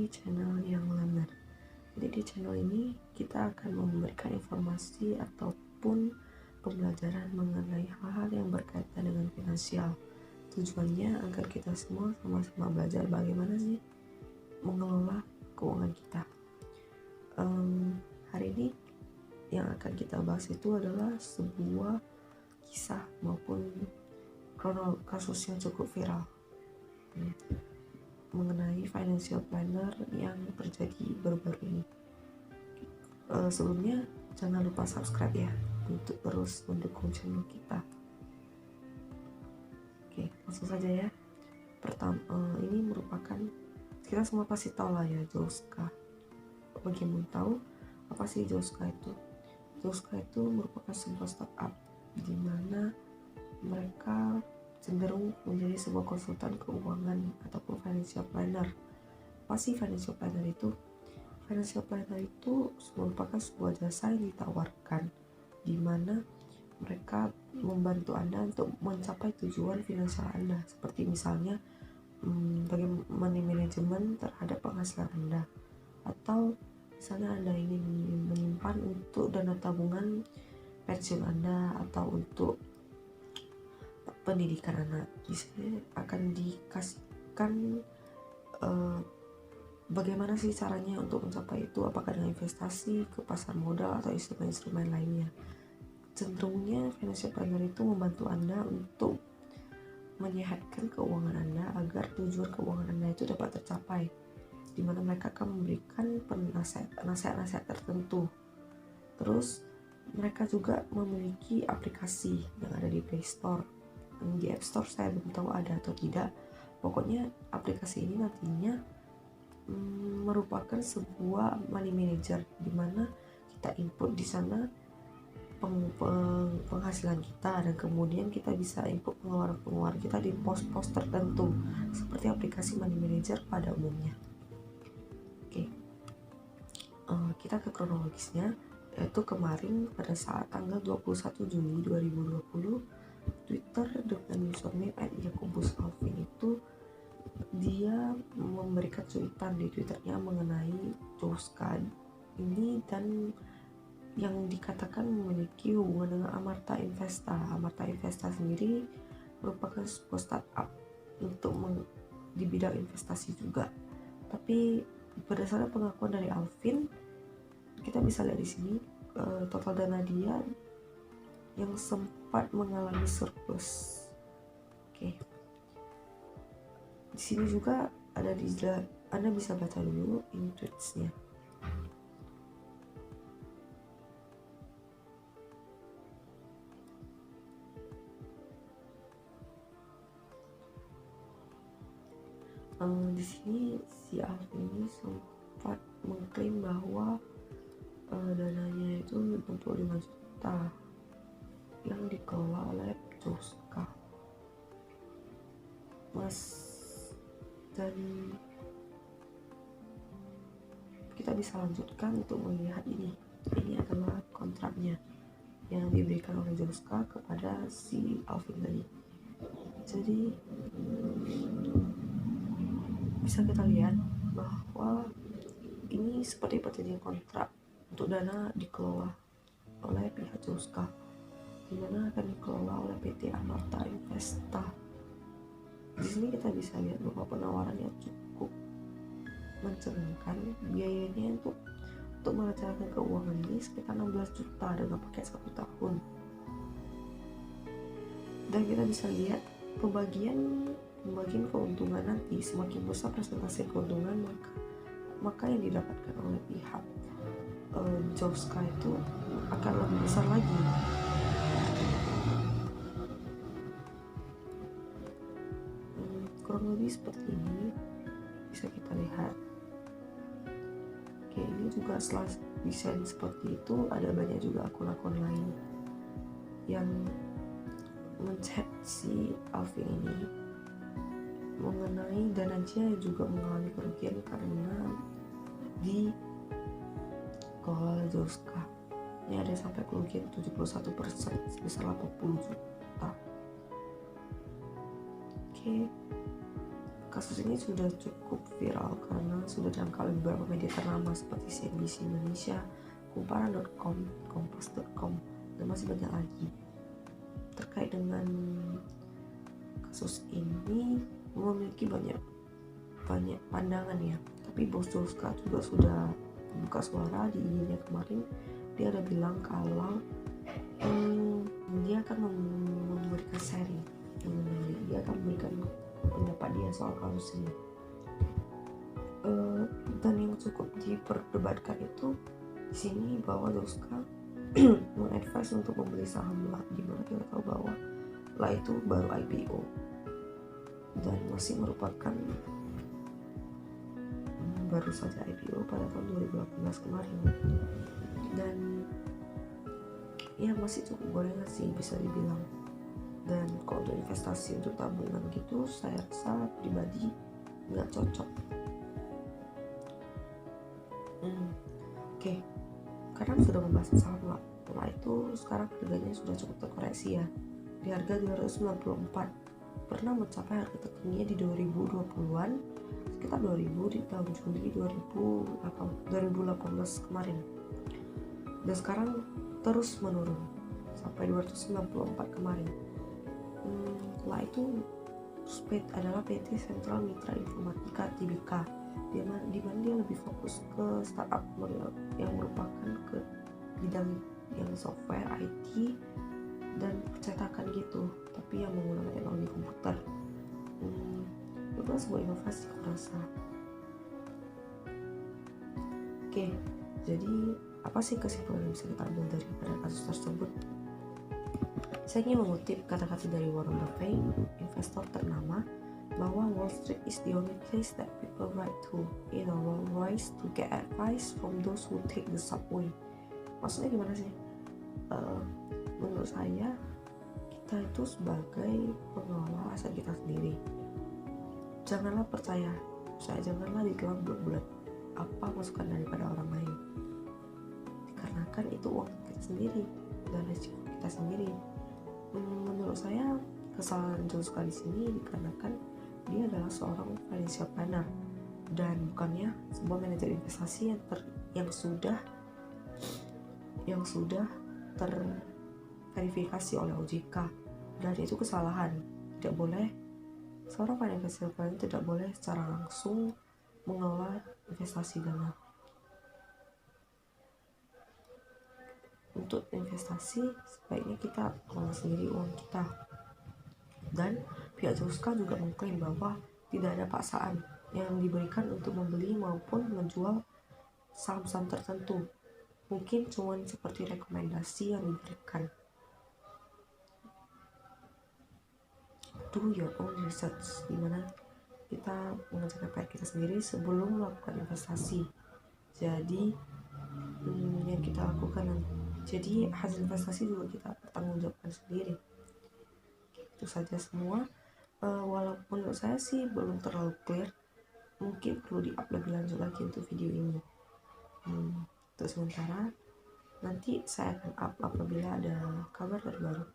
channel yang Lamer. Jadi di channel ini kita akan memberikan informasi ataupun pembelajaran mengenai hal-hal yang berkaitan dengan finansial. Tujuannya agar kita semua sama-sama belajar bagaimana sih mengelola keuangan kita. Hari ini yang akan kita bahas itu adalah sebuah kisah maupun kasus yang cukup viral mengenai financial planner yang terjadi baru-baru ini. Sebelumnya jangan lupa subscribe ya untuk terus mendukung channel kita. Oke, langsung saja ya. Pertama, ini merupakan, kita semua pasti tahu lah ya, Joska. Bagi yang belum tahu apa sih Joska itu? Joska itu merupakan sebuah startup di mana mereka cenderung menjadi sebuah konsultan keuangan ataupun financial planner. Apa sih financial planner itu? Financial planner itu merupakan sebuah jasa yang ditawarkan di mana mereka membantu Anda untuk mencapai tujuan finansial Anda, seperti misalnya bagaimana manajemen terhadap penghasilan Anda, atau misalnya Anda ingin menyimpan untuk dana tabungan pensiun Anda atau untuk pendidikan anak. Di sini akan dikasihkan bagaimana sih caranya untuk mencapai itu, apakah dengan investasi ke pasar modal atau instrumen-instrumen lainnya. Cenderungnya financial planner itu membantu Anda untuk menyehatkan keuangan Anda agar tujuan keuangan Anda itu dapat tercapai, di mana mereka akan memberikan nasihat-nasihat tertentu. Terus mereka juga memiliki aplikasi yang ada di Play Store. Di App Store saya belum tahu ada atau tidak. Pokoknya aplikasi ini nantinya merupakan sebuah money manager di mana kita input di sana penghasilan kita, dan kemudian kita bisa input pengeluaran kita di pos-pos tertentu seperti aplikasi money manager pada umumnya. Oke. Kita ke kronologisnya, yaitu kemarin pada saat tanggal 21 Juli 2020 Twitter dengan username @yakubus_alvin itu dia memberikan cuitan di Twitternya mengenai Joska ini dan yang dikatakan memiliki hubungan dengan Amarta Investa. Amarta Investa sendiri merupakan sebuah startup untuk di bidang investasi juga. Tapi berdasarkan pengakuan dari Alvin, kita bisa lihat di sini total dana dia yang sempat mengalami surplus. Oke. Di sini juga ada Anda bisa baca dulu ini tweetsnya. Di sini si Alvin ini sempat mengklaim bahwa dananya itu 65 juta yang dikelola oleh Joska. Dan kita bisa lanjutkan untuk melihat ini adalah kontraknya yang diberikan oleh Joska kepada si Alvin tadi. Jadi bisa kita lihat bahwa ini seperti perjanjian kontrak untuk dana dikelola oleh pihak Joska, di mana akan dikelola oleh PT Amarta Investa. Di sini kita bisa lihat bahwa penawarannya cukup mencengangkan. Biayanya untuk merencanakan keuangan ini sekitar 16 juta dengan paket 1 tahun. Dan kita bisa lihat pembagian keuntungan nanti, semakin besar presentasi keuntungan maka yang didapatkan oleh pihak Joska itu akan lebih besar lagi. Kurang lebih seperti ini bisa kita lihat. Oke, ini juga setelah desain seperti itu ada banyak juga akun-akun lain yang menchat si Alvin ini mengenai dana dia juga mengalami kerugian karena di kelola Joska. Ini ada sampai kerugian 71% sebesar 80 juta. Oke. kasus ini sudah cukup viral karena sudah diangkat oleh beberapa media ternama seperti CNBC Indonesia, Kumparan.com, Kompas.com, dan masih banyak lagi. Terkait dengan kasus ini memiliki banyak pandangan ya, tapi Bos Joska juga sudah buka suara di IG-nya kemarin. Dia ada bilang kalau dia akan memberikan sharing mengenai, dia akan memberikan pendapat dia soal kasus ini. Dan yang cukup diperdebatkan itu di sini bahwa Joska mengadvise untuk membeli saham LA, dimana kita tahu bahwa LA itu baru IPO dan masih merupakan baru saja IPO pada tahun 2018 kemarin, dan ya masih cukup gorengan sih bisa dibilang. Dan kalau untuk investasi untuk tabungan gitu, saya rasa pribadi nggak cocok. Oke. Karena sudah membahas saham LA itu sekarang harganya sudah cukup terkoreksi ya, di harga 294, pernah mencapai harga tertingginya di 2020-an sekitar 2000 di tahun Juli 2018 kemarin, dan sekarang terus menurun sampai 294 kemarin. LA itu adalah PT Sentral Mitra Informatika Tbk, di mana dia lebih fokus ke startup yang merupakan ke bidang yang software, IT, dan percetakan gitu, tapi yang menggunakan teknologi komputer. Itu adalah sebuah inovasi aku rasa. Oke, jadi apa sih kesimpulan yang bisa kita ambil daripada kasus tersebut? Saya ingin mengutip kata-kata dari Warren Buffett, investor ternama, bahwa Wall Street is the only place that people ride to in a Rolls Royce to get advice from those who take the subway. Maksudnya gimana sih? Menurut saya, kita itu sebagai pengelola aset kita sendiri, janganlah janganlah ditelan bulat-bulat apa masukan daripada orang lain, dikarenakan itu uang kita sendiri dan resiko kita sendiri. Menurut saya kesalahan Joska di sini dikarenakan dia adalah seorang financial planner dan bukannya sebuah manajer investasi yang sudah terverifikasi oleh OJK, dan itu kesalahan. Tidak boleh seorang financial planner tidak boleh secara langsung mengelola investasi dana. Untuk investasi sebaiknya kita kelola sendiri uang kita. Dan pihak Joska juga mengklaim bahwa tidak ada paksaan yang diberikan untuk membeli maupun menjual saham-saham tertentu. Mungkin cuma seperti rekomendasi yang diberikan. Do your own research, dimana kita mengerjakan PR kita sendiri sebelum melakukan investasi. Jadi yang kita lakukan, jadi hasil investasi juga kita pertanggungjawabkan sendiri. Itu saja semua. Walaupun menurut saya sih belum terlalu clear, mungkin perlu di-up lebih lanjut lagi untuk video ini. Untuk sementara nanti saya akan up apabila ada kabar terbaru.